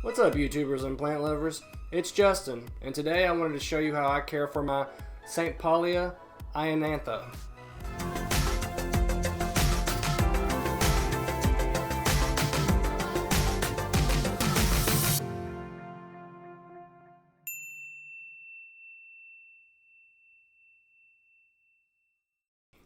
What's up, YouTubers and plant lovers? It's Justin, and today I wanted to show you how I care for my Saintpaulia ionantha.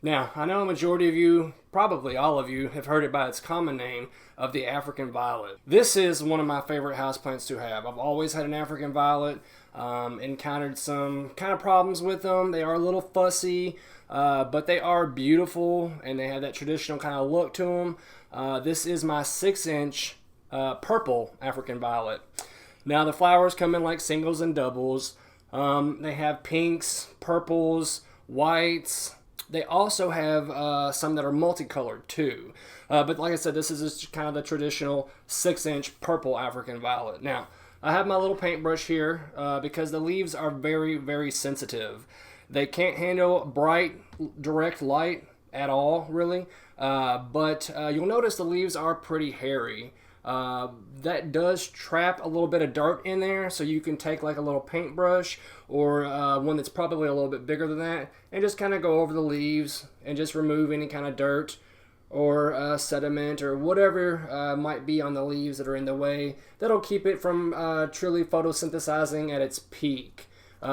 Now, I know a majority of you, probably all of you, have heard it by its common name of the African violet. This is one of my favorite houseplants to have. I've always had an African violet, encountered some kind of problems with them. They are a little fussy, but they are beautiful, and they have that traditional kind of look to them. This is my 6-inch purple African violet. Now, the flowers come in like singles and doubles. They have pinks, purples, whites. They also have some that are multicolored too. But like I said, this is just kind of the traditional 6-inch purple African violet. Now, I have my little paintbrush here because the leaves are very, very sensitive. They can't handle bright, direct light at all, really. But you'll notice the leaves are pretty hairy. That does trap a little bit of dirt in there, so you can take like a little paintbrush or one that's probably a little bit bigger than that and just kind of go over the leaves and just remove any kind of dirt or sediment or whatever might be on the leaves that are in the way. That'll keep it from truly photosynthesizing at its peak,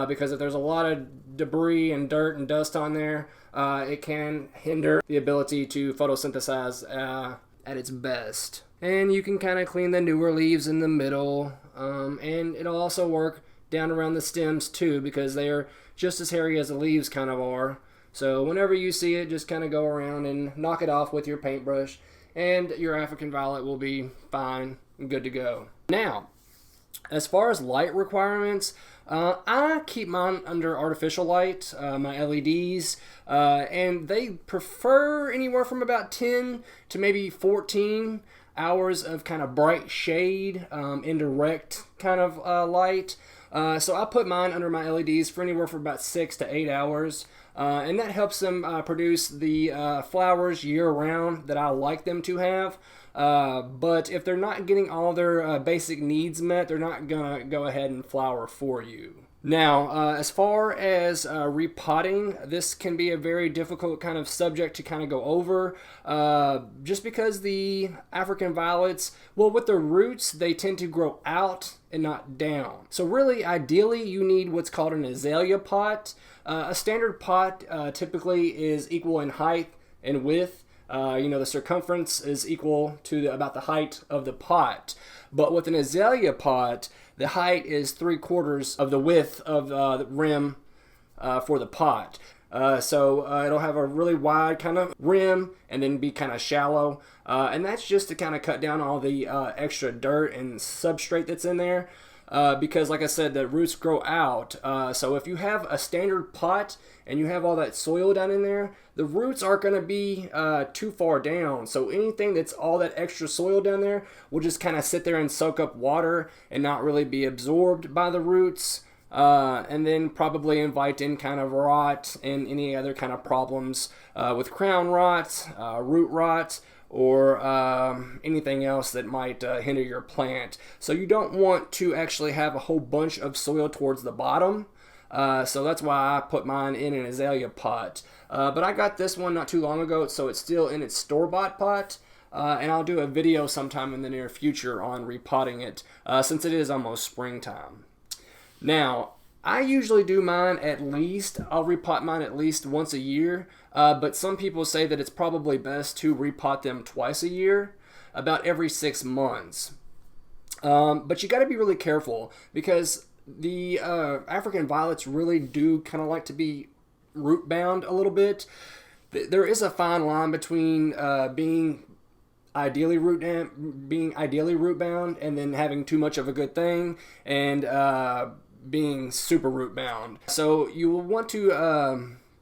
because if there's a lot of debris and dirt and dust on there, it can hinder the ability to photosynthesize at its best. And you can kind of clean the newer leaves in the middle, and it'll also work down around the stems too, because they are just as hairy as the leaves kind of are. So whenever you see it, just kind of go around and knock it off with your paintbrush, and your African violet will be fine and good to go. Now, as far as light requirements, I keep mine under artificial light, my LEDs, and they prefer anywhere from about 10 to maybe 14 hours of kind of bright shade, indirect kind of light. So I put mine under my LEDs for anywhere from about 6 to 8 hours, and that helps them produce the flowers year-round that I like them to have. But if they're not getting all their basic needs met, they're not going to go ahead and flower for you. Now, as far as repotting, this can be a very difficult kind of subject to kind of go over, just because the African violets, well, with their roots, they tend to grow out and not down. So really, ideally, you need what's called an azalea pot. A standard pot typically is equal in height and width. The circumference is equal to about the height of the pot. But with an azalea pot, the height is 3/4 of the width of the rim for the pot. So it'll have a really wide kind of rim and then be kind of shallow. And that's just to kind of cut down all the extra dirt and substrate that's in there. Because like I said, the roots grow out. So if you have a standard pot and you have all that soil down in there, the roots aren't going to be too far down. So anything that's all that extra soil down there will just kind of sit there and soak up water and not really be absorbed by the roots. And then probably invite in kind of rot and any other kind of problems with crown rot, root rot, or anything else that might hinder your plant. So you don't want to actually have a whole bunch of soil towards the bottom. So that's why I put mine in an azalea pot. But I got this one not too long ago, so it's still in its store-bought pot. And I'll do a video sometime in the near future on repotting it, since it is almost springtime. Now, I usually do mine I'll repot mine at least once a year, but some people say that it's probably best to repot them twice a year, about every 6 months. But you got to be really careful, because the African violets really do kind of like to be root bound a little bit. There is a fine line between being ideally root bound and then having too much of a good thing, and being super root bound. So you will want to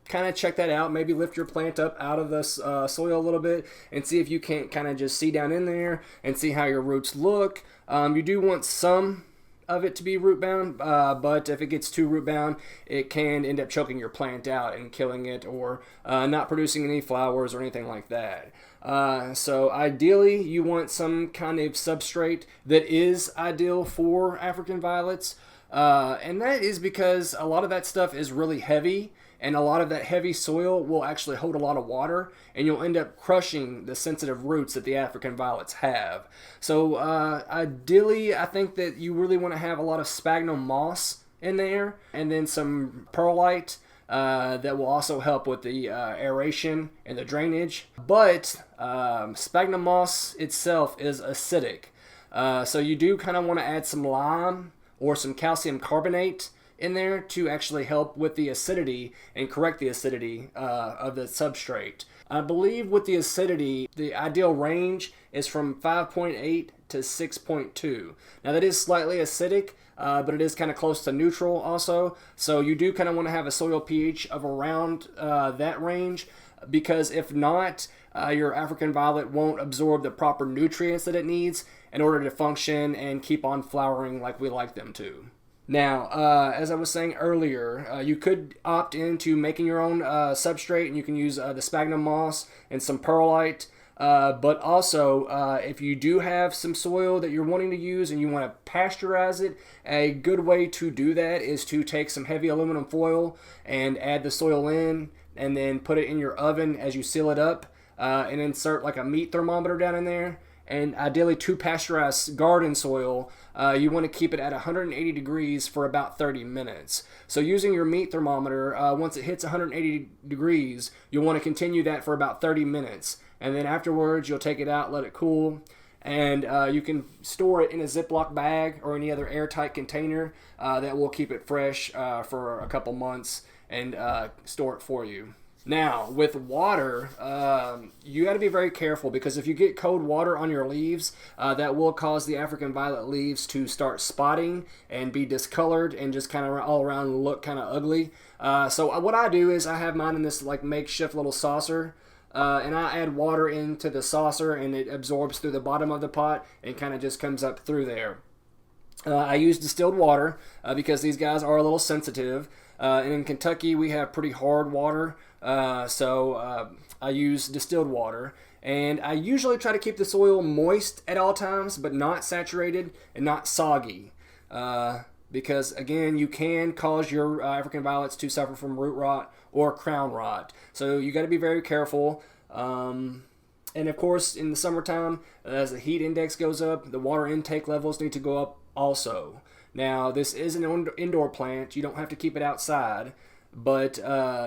kind of check that out. Maybe lift your plant up out of the soil a little bit and see if you can't kind of just see down in there and see how your roots look. You do want some of it to be root bound, but if it gets too root bound, it can end up choking your plant out and killing it, or not producing any flowers or anything like that. So ideally, you want some kind of substrate that is ideal for African violets, and that is because a lot of that stuff is really heavy, and a lot of that heavy soil will actually hold a lot of water, and you'll end up crushing the sensitive roots that the African violets have. So ideally, I think that you really want to have a lot of sphagnum moss in there, and then some perlite that will also help with the aeration and the drainage. But sphagnum moss itself is acidic, so you do kind of want to add some lime or some calcium carbonate in there to actually help with the acidity and correct the acidity of the substrate. I believe with the acidity, the ideal range is from 5.8 to 6.2. Now that is slightly acidic, but it is kind of close to neutral also. So you do kind of want to have a soil pH of around that range, because if not, your African violet won't absorb the proper nutrients that it needs in order to function and keep on flowering like we like them to. Now, as I was saying earlier, you could opt into making your own substrate, and you can use the sphagnum moss and some perlite. But also, if you do have some soil that you're wanting to use and you want to pasteurize it, a good way to do that is to take some heavy aluminum foil and add the soil in, and then put it in your oven as you seal it up, and insert like a meat thermometer down in there. And ideally, to pasteurize garden soil, you want to keep it at 180 degrees for about 30 minutes. So using your meat thermometer, once it hits 180 degrees, you'll want to continue that for about 30 minutes. And then afterwards, you'll take it out, let it cool, and you can store it in a Ziploc bag or any other airtight container that will keep it fresh for a couple months and store it for you. Now, with water, you got to be very careful, because if you get cold water on your leaves, that will cause the African violet leaves to start spotting and be discolored and just kind of all around look kind of ugly. So what I do is I have mine in this like makeshift little saucer, and I add water into the saucer, and it absorbs through the bottom of the pot and kind of just comes up through there. I use distilled water because these guys are a little sensitive. And in Kentucky, we have pretty hard water, so I use distilled water. And I usually try to keep the soil moist at all times, but not saturated and not soggy. Because, again, you can cause your African violets to suffer from root rot or crown rot. So you got to be very careful. And, of course, in the summertime, as the heat index goes up, the water intake levels need to go up also. Now, this is an indoor plant. You don't have to keep it outside, but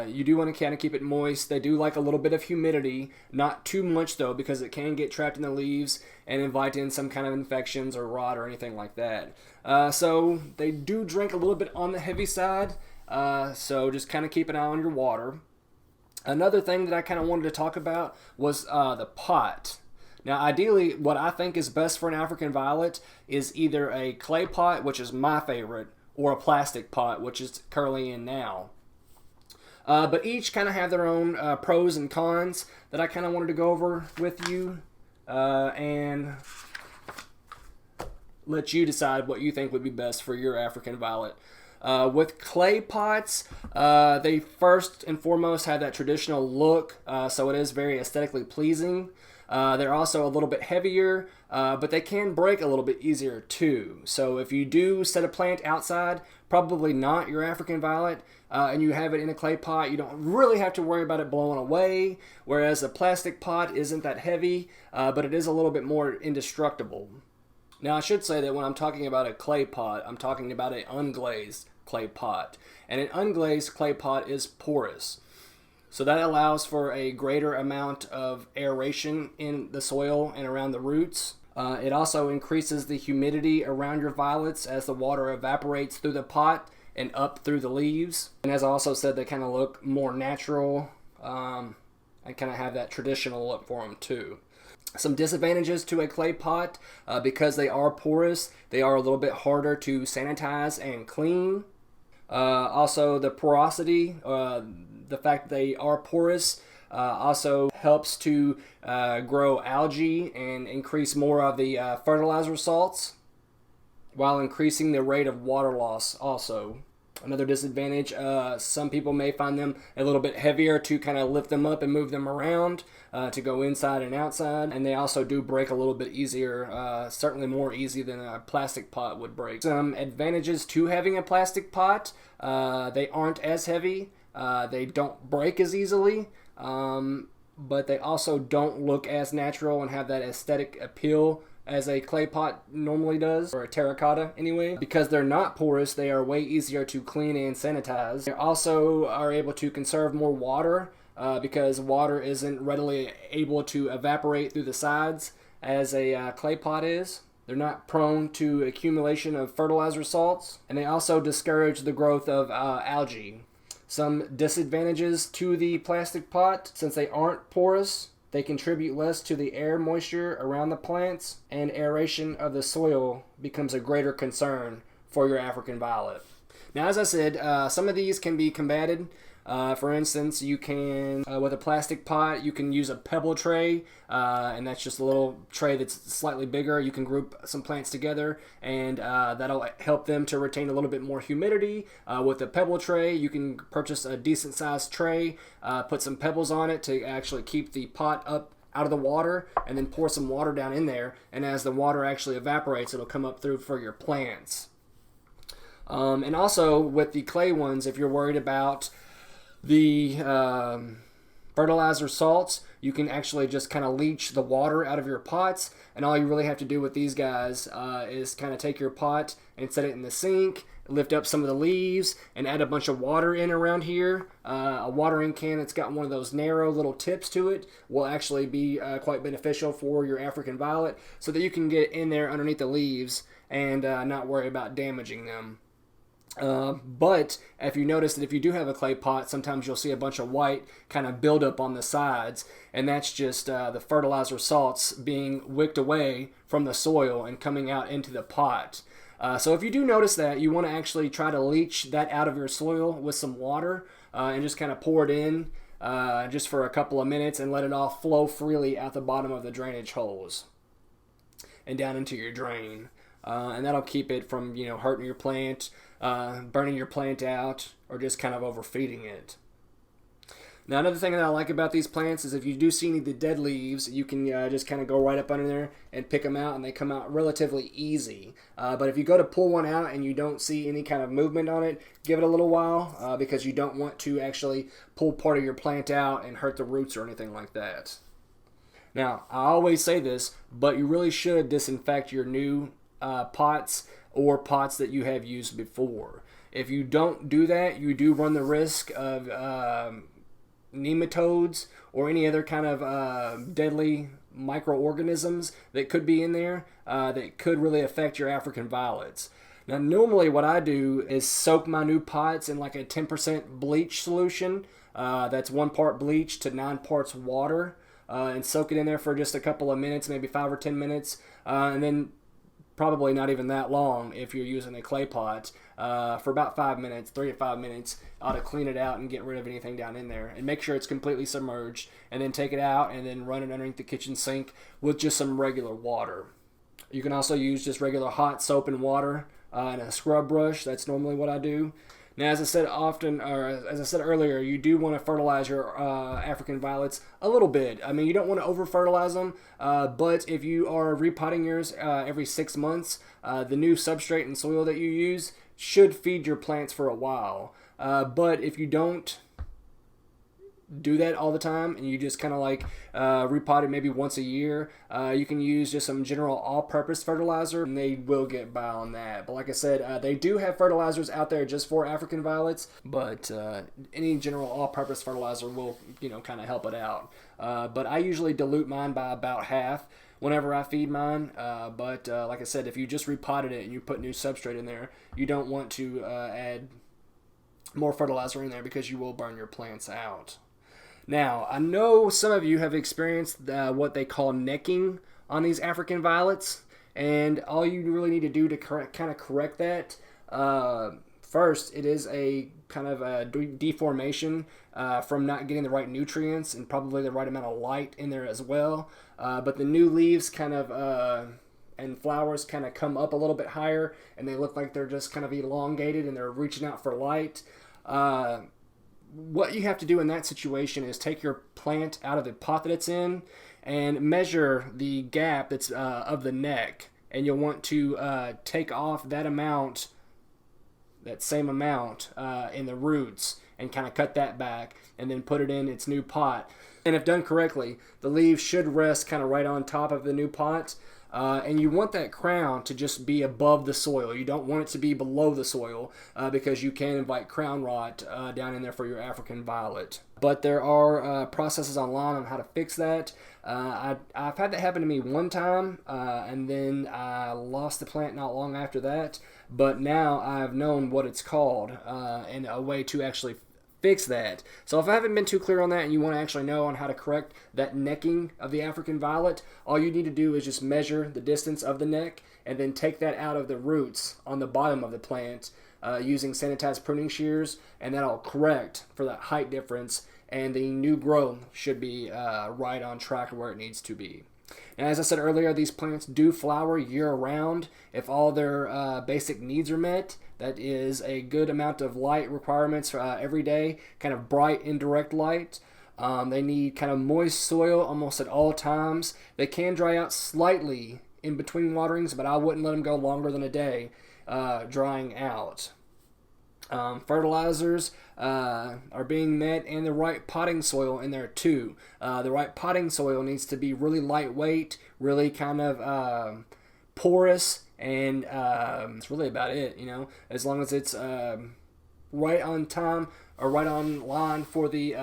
you do want to kind of keep it moist. They do like a little bit of humidity, not too much though, because it can get trapped in the leaves and invite in some kind of infections or rot or anything like that. So they do drink a little bit on the heavy side, so just kind of keep an eye on your water. Another thing that I kind of wanted to talk about was the pot. Now, ideally, what I think is best for an African violet is either a clay pot, which is my favorite, or a plastic pot, which is currently in now. But each kind of have their own pros and cons that I kind of wanted to go over with you and let you decide what you think would be best for your African violet. With clay pots, they first and foremost have that traditional look, so it is very aesthetically pleasing. They're also a little bit heavier, but they can break a little bit easier too. So if you do set a plant outside, probably not your African violet, and you have it in a clay pot, you don't really have to worry about it blowing away, whereas a plastic pot isn't that heavy, but it is a little bit more indestructible. Now, I should say that when I'm talking about a clay pot, I'm talking about an unglazed clay pot. And an unglazed clay pot is porous. So that allows for a greater amount of aeration in the soil and around the roots. It also increases the humidity around your violets as the water evaporates through the pot and up through the leaves. And as I also said, they kind of look more natural and kind of have that traditional look for them too. Some disadvantages to a clay pot, because they are porous, they are a little bit harder to sanitize and clean. Also, the porosity, the fact that they are porous, also helps to grow algae and increase more of the fertilizer salts. while increasing the rate of water loss also. Another disadvantage, some people may find them a little bit heavier to kind of lift them up and move them around to go inside and outside. And they also do break a little bit easier, certainly more easy than a plastic pot would break. Some advantages to having a plastic pot, they aren't as heavy, they don't break as easily, but they also don't look as natural and have that aesthetic appeal as a clay pot normally does, or a terracotta anyway. Because they're not porous, they are way easier to clean and sanitize. They also are able to conserve more water because water isn't readily able to evaporate through the sides as a clay pot is. They're not prone to accumulation of fertilizer salts, and they also discourage the growth of algae. Some disadvantages to the plastic pot: since they aren't porous, they contribute less to the air moisture around the plants, and aeration of the soil becomes a greater concern for your African violet. Now, as I said, some of these can be combated. For instance, you can, with a plastic pot, you can use a pebble tray, and that's just a little tray that's slightly bigger. You can group some plants together, and that'll help them to retain a little bit more humidity. With a pebble tray, you can purchase a decent sized tray, put some pebbles on it to actually keep the pot up out of the water, and then pour some water down in there, and as the water actually evaporates, it'll come up through for your plants. And also, with the clay ones, if you're worried about the fertilizer salts, you can actually just kind of leach the water out of your pots, and all you really have to do with these guys is kind of take your pot and set it in the sink, lift up some of the leaves, and add a bunch of water in around here. A watering can that's got one of those narrow little tips to it will actually be quite beneficial for your African violet, so that you can get in there underneath the leaves and not worry about damaging them. But if you notice that if you do have a clay pot, sometimes you'll see a bunch of white kind of build up on the sides, and that's just the fertilizer salts being wicked away from the soil and coming out into the pot. So if you do notice that, you want to actually try to leach that out of your soil with some water and just kind of pour it in just for a couple of minutes and let it all flow freely out the bottom of the drainage holes and down into your drain. And that'll keep it from, hurting your plant, burning your plant out, or just kind of overfeeding it. Now, another thing that I like about these plants is if you do see any of the dead leaves, you can just kind of go right up under there and pick them out, and they come out relatively easy. But if you go to pull one out and you don't see any kind of movement on it, give it a little while because you don't want to actually pull part of your plant out and hurt the roots or anything like that. Now, I always say this, but you really should disinfect your new pots or pots that you have used before. If you don't do that, you do run the risk of nematodes or any other kind of deadly microorganisms that could be in there that could really affect your African violets. Now, normally what I do is soak my new pots in like a 10% bleach solution. That's 1 part bleach to 9 parts water, and soak it in there for just a couple of minutes, maybe 5 or 10 minutes, and then probably not even that long if you're using a clay pot. For about 5 minutes, 3 to 5 minutes, ought to clean it out and get rid of anything down in there. And make sure it's completely submerged, and then take it out and then run it underneath the kitchen sink with just some regular water. You can also use just regular hot soap and water and a scrub brush. That's normally what I do. Now, as I said earlier, you do want to fertilize your African violets a little bit. I mean, you don't want to over-fertilize them, but if you are repotting yours every 6 months, the new substrate and soil that you use should feed your plants for a while. But if you don't do that all the time and you just kind of like repot it maybe once a year, you can use just some general all-purpose fertilizer and they will get by on that. But like I said, they do have fertilizers out there just for African violets, but any general all-purpose fertilizer will kind of help it out. But I usually dilute mine by about half whenever I feed mine, but like I said, if you just repotted it and you put new substrate in there, you don't want to add more fertilizer in there because you will burn your plants out. Now, I know some of you have experienced what they call necking on these African violets, and all you really need to do to correct that, first, it is a kind of a deformation from not getting the right nutrients and probably the right amount of light in there as well. But the new leaves kind of and flowers kind of come up a little bit higher and they look like they're just kind of elongated and they're reaching out for light. What you have to do in that situation is take your plant out of the pot that it's in and measure the gap that's of the neck, and you'll want to take off that amount, that same amount in the roots, and kind of cut that back and then put it in its new pot. And if done correctly, the leaves should rest kind of right on top of the new pot. And you want that crown to just be above the soil. You don't want it to be below the soil because you can invite crown rot down in there for your African violet. But there are processes online on how to fix that. I've had that happen to me one time, and then I lost the plant not long after that. But now I've known what it's called and a way to actually fix that. So if I haven't been too clear on that and you want to actually know on how to correct that necking of the African violet, all you need to do is just measure the distance of the neck and then take that out of the roots on the bottom of the plant using sanitized pruning shears, and that'll correct for that height difference, and the new growth should be right on track where it needs to be. And as I said earlier, these plants do flower year-round if all their basic needs are met. That is a good amount of light requirements every day, kind of bright indirect light. They need kind of moist soil almost at all times. They can dry out slightly in between waterings, but I wouldn't let them go longer than a day drying out. Fertilizers are being met, and the right potting soil in there too. The right potting soil needs to be really lightweight, really kind of porous, and it's really about it, you know, as long as it's right on time or right on line for the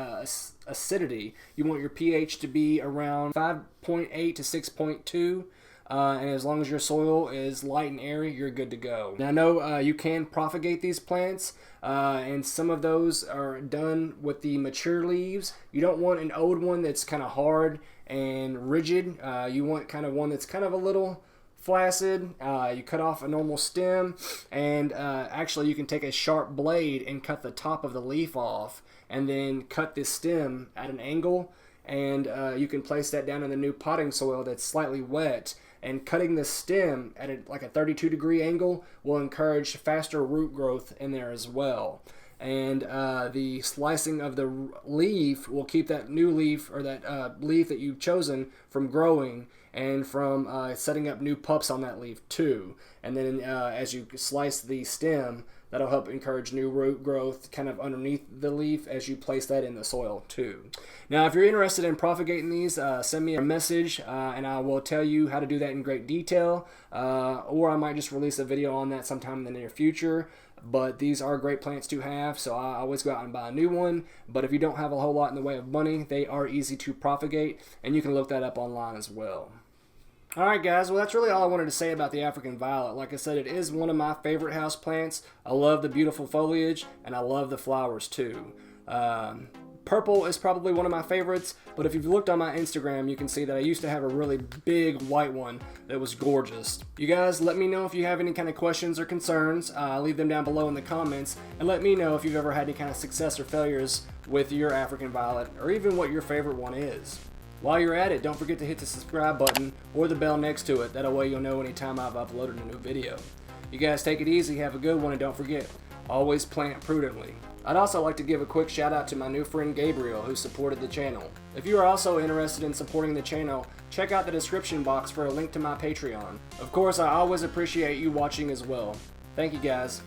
acidity. You want your pH to be around 5.8 to 6.2. And as long as your soil is light and airy, you're good to go. Now I know you can propagate these plants, and some of those are done with the mature leaves. You don't want an old one that's kind of hard and rigid. You want kind of one that's kind of a little flaccid. You cut off a normal stem, and actually you can take a sharp blade and cut the top of the leaf off, and then cut this stem at an angle, and you can place that down in the new potting soil that's slightly wet. And cutting the stem at like a 32-degree angle will encourage faster root growth in there as well. And the slicing of the leaf will keep that new leaf, or that leaf that you've chosen, from growing and from setting up new pups on that leaf too. And then as you slice the stem, that'll help encourage new root growth kind of underneath the leaf as you place that in the soil too. Now, if you're interested in propagating these, send me a message and I will tell you how to do that in great detail. Or I might just release a video on that sometime in the near future. But these are great plants to have, so I always go out and buy a new one. But if you don't have a whole lot in the way of money, they are easy to propagate, and you can look that up online as well. Alright guys, well that's really all I wanted to say about the African violet. Like I said, it is one of my favorite house plants. I love the beautiful foliage, and I love the flowers too. Purple is probably one of my favorites, but if you've looked on my Instagram, you can see that I used to have a really big white one that was gorgeous. You guys, let me know if you have any kind of questions or concerns. Leave them down below in the comments, and let me know if you've ever had any kind of success or failures with your African violet, or even what your favorite one is. While you're at it, don't forget to hit the subscribe button or the bell next to it. That way you'll know anytime I've uploaded a new video. You guys take it easy, have a good one, and don't forget, always plant prudently. I'd also like to give a quick shout out to my new friend Gabriel, who supported the channel. If you are also interested in supporting the channel, check out the description box for a link to my Patreon. Of course, I always appreciate you watching as well. Thank you guys.